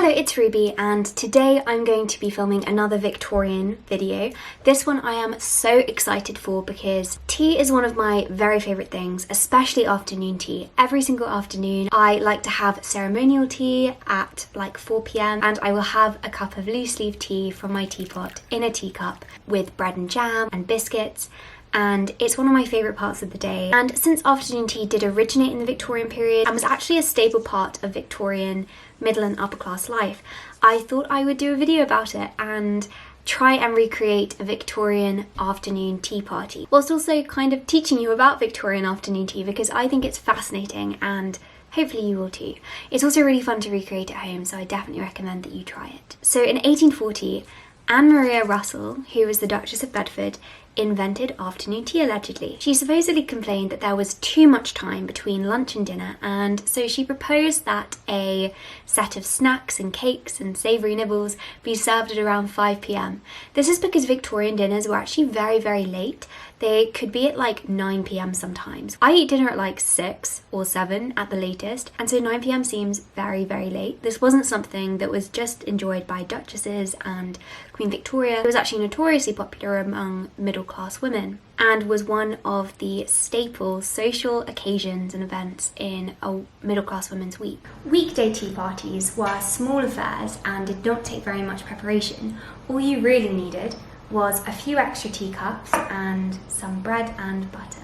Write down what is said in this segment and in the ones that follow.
Hello, it's Ruby, and today I'm going to be filming another Victorian video. This one I am so excited for because tea is one of my very favourite things, especially afternoon tea. Every single afternoon I like to have ceremonial tea at like 4 p.m. and I will have a cup of loose leaf tea from my teapot in a teacup with bread and jam and biscuits. And it's one of my favourite parts of the day. And since afternoon tea did originate in the Victorian period and was actually a staple part of Victorian middle and upper class life, I thought I would do a video about it and try and recreate a Victorian afternoon tea party, whilst also kind of teaching you about Victorian afternoon tea because I think it's fascinating and hopefully you will too. It's also really fun to recreate at home, so I definitely recommend that you try it. So in 1840, Anne Maria Russell, who was the Duchess of Bedford, invented afternoon tea allegedly. She supposedly complained that there was too much time between lunch and dinner, and so she proposed that a set of snacks and cakes and savoury nibbles be served at around 5 p.m. This is because Victorian dinners were actually very, very late. They could be at like 9 p.m. sometimes. I eat dinner at like 6 or 7 at the latest, and so 9 p.m. seems very, very late. This wasn't something that was just enjoyed by duchesses and Queen Victoria. It was actually notoriously popular among middle-class women and was one of the staple social occasions and events in a middle-class women's week. Weekday tea parties were small affairs and did not take very much preparation. All you really needed was a few extra teacups and some bread and butter.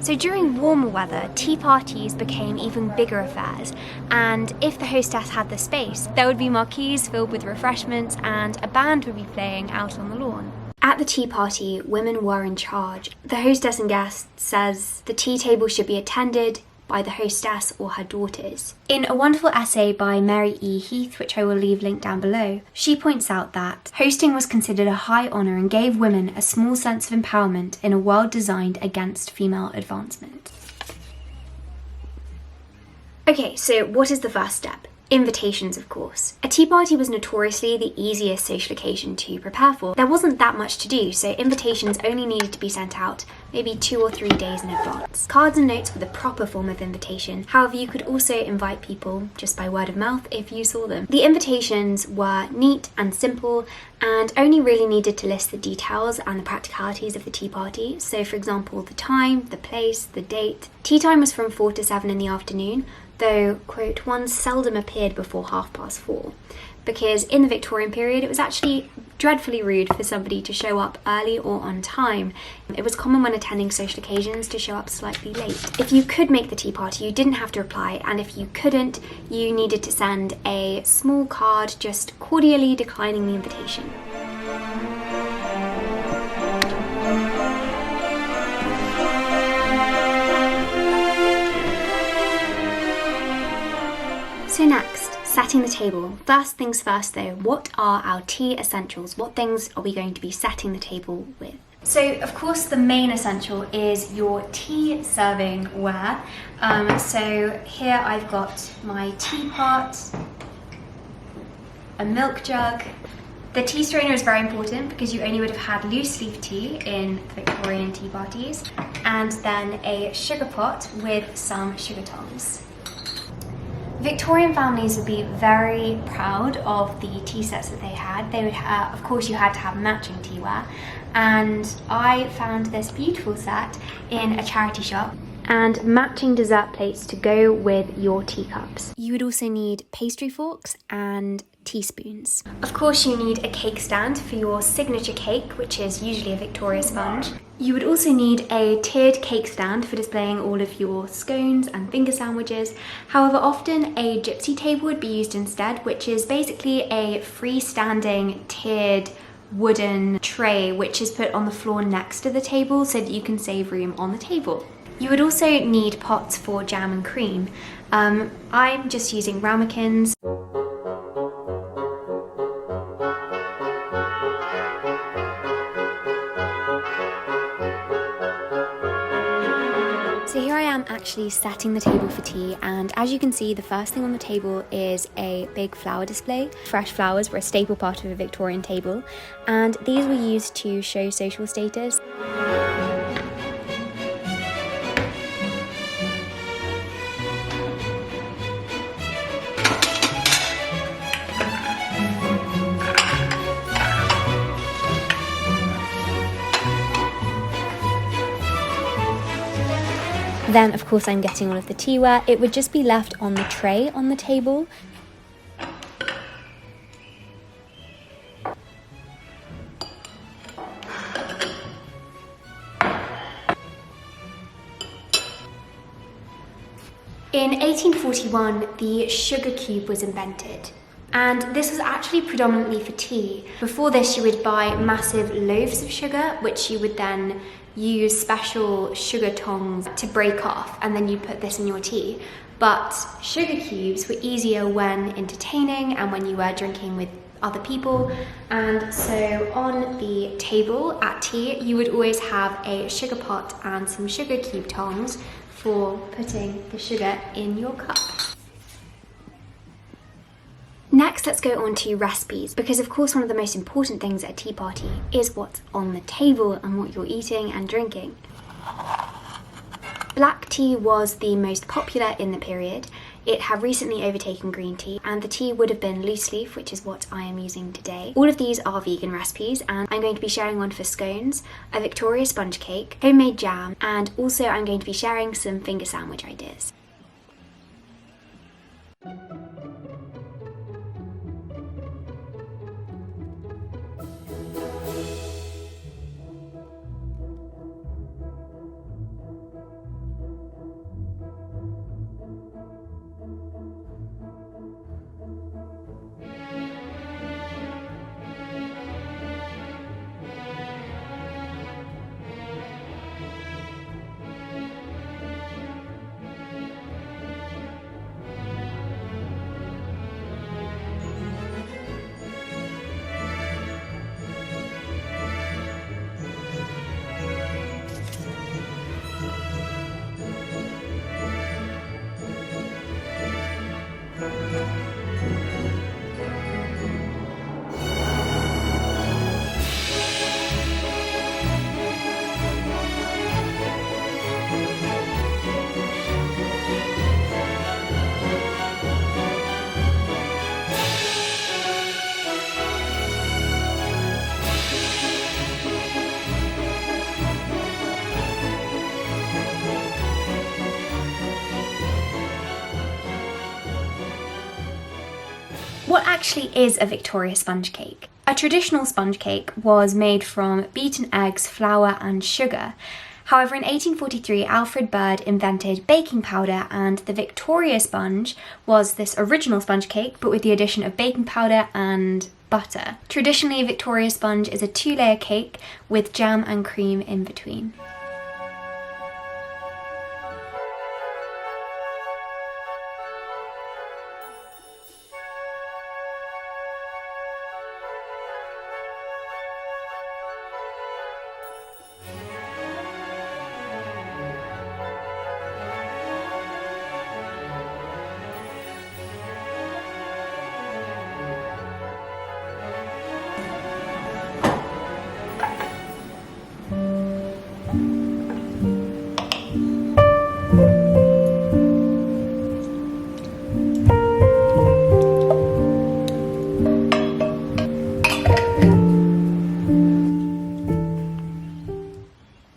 So during warmer weather, tea parties became even bigger affairs, and if the hostess had the space, there would be marquees filled with refreshments and a band would be playing out on the lawn. At the tea party, women were in charge. The hostess and guest says the tea table should be attended by the hostess or her daughters. In a wonderful essay by Mary E. Heath, which I will leave linked down below, she points out that hosting was considered a high honour and gave women a small sense of empowerment in a world designed against female advancement. Okay, so what is the first step? Invitations, of course. A tea party was notoriously the easiest social occasion to prepare for. There wasn't that much to do, so invitations only needed to be sent out maybe 2 or 3 days in advance. Cards and notes were the proper form of invitation. However, you could also invite people just by word of mouth if you saw them. The invitations were neat and simple and only really needed to list the details and the practicalities of the tea party. So for example, the time, the place, the date. Tea time was from 4 to 7 in the afternoon, though, quote, one seldom appeared before 4:30, because in the Victorian period it was actually dreadfully rude for somebody to show up early or on time. It was common when attending social occasions to show up slightly late. If you could make the tea party, you didn't have to reply, and if you couldn't, you needed to send a small card just cordially declining the invitation. So next, setting the table. First things first though, what are our tea essentials? What things are we going to be setting the table with? So of course the main essential is your tea serving ware. So here I've got my teapot, a milk jug. The tea strainer is very important because you only would have had loose leaf tea in Victorian tea parties, and then a sugar pot with some sugar tongs. Victorian families would be very proud of the tea sets that they had. They would of course you had to have matching teaware, and I found this beautiful set in a charity shop, and matching dessert plates to go with your teacups. You would also need pastry forks and teaspoons. Of course you need a cake stand for your signature cake, which is usually a Victoria sponge. You would also need a tiered cake stand for displaying all of your scones and finger sandwiches. However, often a gypsy table would be used instead, which is basically a freestanding tiered wooden tray which is put on the floor next to the table so that you can save room on the table. You would also need pots for jam and cream. I'm just using ramekins. So here I am actually setting the table for tea, and as you can see, the first thing on the table is a big flower display. Fresh flowers were a staple part of a Victorian table, and these were used to show social status. Then of course I'm getting all of the teaware. It would just be left on the tray on the table. In 1841, the sugar cube was invented. And this was actually predominantly for tea. Before this, you would buy massive loaves of sugar, which you would then use special sugar tongs to break off, and then you put this in your tea. But sugar cubes were easier when entertaining and when you were drinking with other people. And so on the table at tea, you would always have a sugar pot and some sugar cube tongs for putting the sugar in your cup. Next, let's go on to recipes, because of course one of the most important things at a tea party is what's on the table and what you're eating and drinking. Black tea was the most popular in the period. It had recently overtaken green tea, and the tea would have been loose leaf, which is what I am using today. All of these are vegan recipes, and I'm going to be sharing one for scones, a Victoria sponge cake, homemade jam, and also I'm going to be sharing some finger sandwich ideas. What actually is a Victoria sponge cake? A traditional sponge cake was made from beaten eggs, flour and sugar. However, in 1843, Alfred Bird invented baking powder, and the Victoria sponge was this original sponge cake, but with the addition of baking powder and butter. Traditionally, a Victoria sponge is a 2-layer cake with jam and cream in between.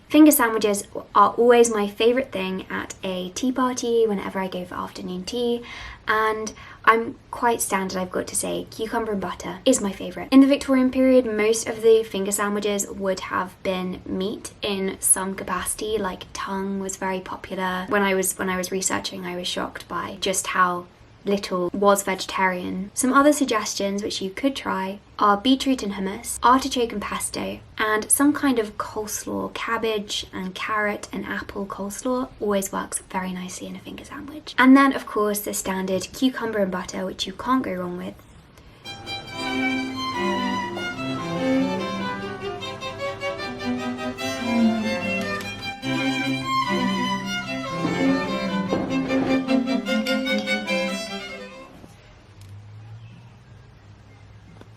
Finger sandwiches are always my favourite thing at a tea party whenever I go for afternoon tea, and I'm quite standard, I've got to say. Cucumber and butter is my favourite. In the Victorian period, most of the finger sandwiches would have been meat in some capacity, like tongue was very popular. When I was researching, I was shocked by just how little was vegetarian. Some other suggestions which you could try are beetroot and hummus, artichoke and pesto, and some kind of coleslaw. Cabbage and carrot and apple coleslaw always works very nicely in a finger sandwich. And then of course the standard cucumber and butter, which you can't go wrong with.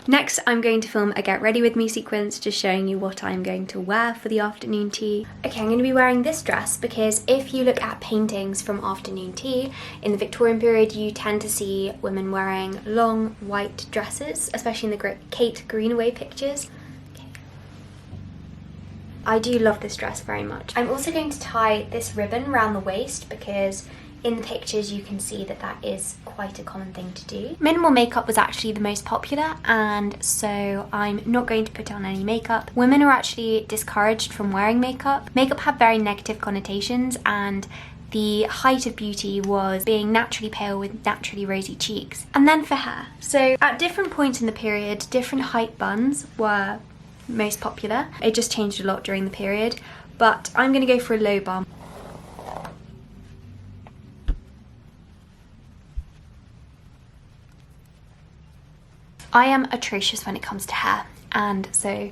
Next, I'm going to film a get ready with me sequence, just showing you what I'm going to wear for the afternoon tea. Okay, I'm going to be wearing this dress because if you look at paintings from afternoon tea, in the Victorian period, you tend to see women wearing long white dresses, especially in the Kate Greenaway pictures. I do love this dress very much. I'm also going to tie this ribbon around the waist because in the pictures you can see that that is quite a common thing to do. Minimal makeup was actually the most popular, and so I'm not going to put on any makeup. Women are actually discouraged from wearing makeup. Makeup had very negative connotations, and the height of beauty was being naturally pale with naturally rosy cheeks. And then for hair. So at different points in the period, different height buns were most popular. It just changed a lot during the period, but I'm gonna go for a low bun. I am atrocious when it comes to hair, and so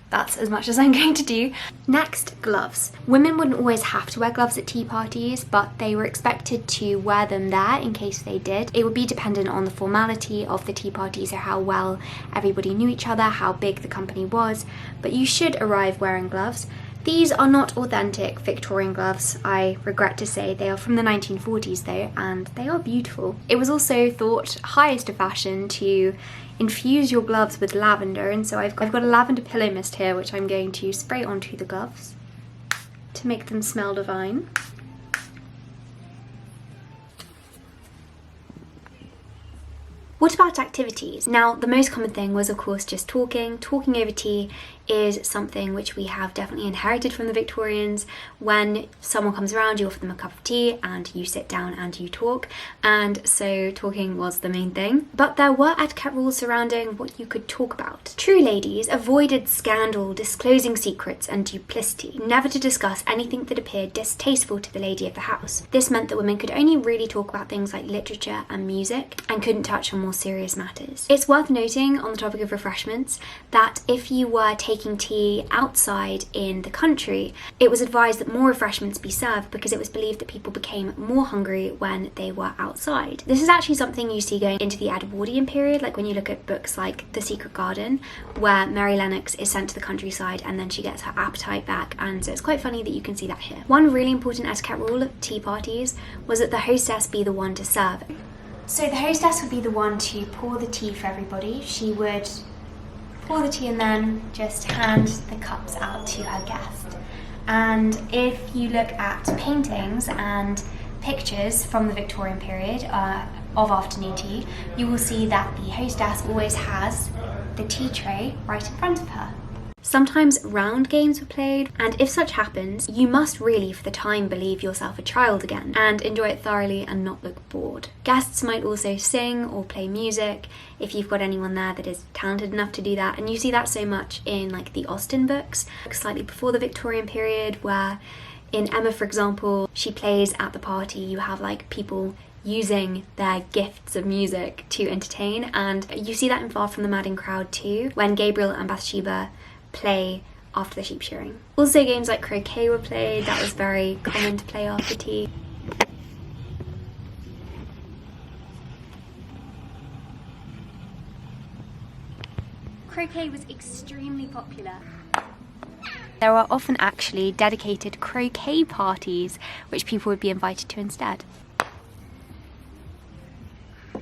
that's as much as I'm going to do. Next, gloves. Women wouldn't always have to wear gloves at tea parties, but they were expected to wear them there in case they did. It would be dependent on the formality of the tea party, so how well everybody knew each other, how big the company was, but you should arrive wearing gloves. These are not authentic Victorian gloves, I regret to say. They are from the 1940s though, and they are beautiful. It was also thought highest of fashion to infuse your gloves with lavender, and so I've got a lavender pillow mist here which I'm going to spray onto the gloves to make them smell divine. What about activities? Now, the most common thing was of course just talking. Talking over tea is something which we have definitely inherited from the Victorians. When someone comes around, you offer them a cup of tea and you sit down and you talk, and so talking was the main thing. But there were etiquette rules surrounding what you could talk about. True ladies avoided scandal, disclosing secrets and duplicity, never to discuss anything that appeared distasteful to the lady of the house. This meant that women could only really talk about things like literature and music and couldn't touch on more serious matters. It's worth noting on the topic of refreshments that if you were taking tea outside in the country, it was advised that more refreshments be served because it was believed that people became more hungry when they were outside. This is actually something you see going into the Edwardian period, like when you look at books like The Secret Garden, where Mary Lennox is sent to the countryside and then she gets her appetite back, and so it's quite funny that you can see that here. One really important etiquette rule at tea parties was that the hostess be the one to serve. So the hostess would be the one to pour the tea for everybody. She would pour the tea and then just hand the cups out to her guest. And if you look at paintings and pictures from the Victorian period of afternoon tea, you will see that the hostess always has the tea tray right in front of her. Sometimes round games were played, and if such happens, you must really for the time believe yourself a child again and enjoy it thoroughly and not look bored. Guests might also sing or play music if you've got anyone there that is talented enough to do that, and you see that so much in like the Austen books, slightly before the Victorian period, where in Emma, for example, she plays at the party. You have like people using their gifts of music to entertain, and you see that in Far From the Madding Crowd too, when Gabriel and Bathsheba play after the sheep shearing. Also games like croquet were played. That was very common to play after tea. Croquet was extremely popular. There were often actually dedicated croquet parties which people would be invited to instead.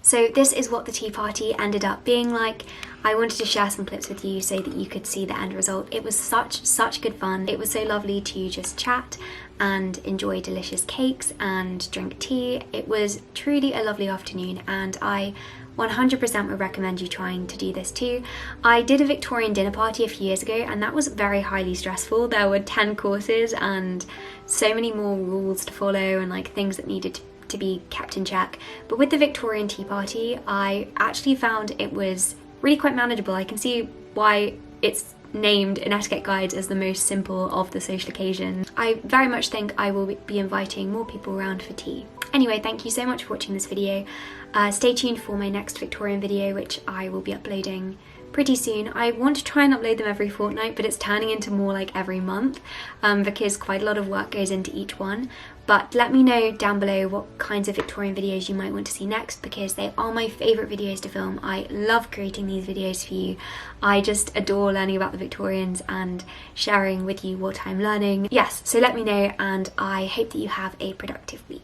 So this is what the tea party ended up being like. I wanted to share some clips with you so that you could see the end result. It was such good fun. It was so lovely to just chat and enjoy delicious cakes and drink tea. It was truly a lovely afternoon, and I 100% would recommend you trying to do this too. I did a Victorian dinner party a few years ago, and that was very highly stressful. There were 10 courses and so many more rules to follow and like things that needed to be kept in check. But with the Victorian Tea Party, I actually found it was really quite manageable. I can see why it's named in etiquette guides as the most simple of the social occasions. I very much think I will be inviting more people around for tea. Anyway, thank you so much for watching this video. Stay tuned for my next Victorian video, which I will be uploading pretty soon. I want to try and upload them every fortnight, but it's turning into more like every month because quite a lot of work goes into each one. But let me know down below what kinds of Victorian videos you might want to see next, because they are my favourite videos to film. I love creating these videos for you. I just adore learning about the Victorians and sharing with you what I'm learning. Yes, so let me know, and I hope that you have a productive week.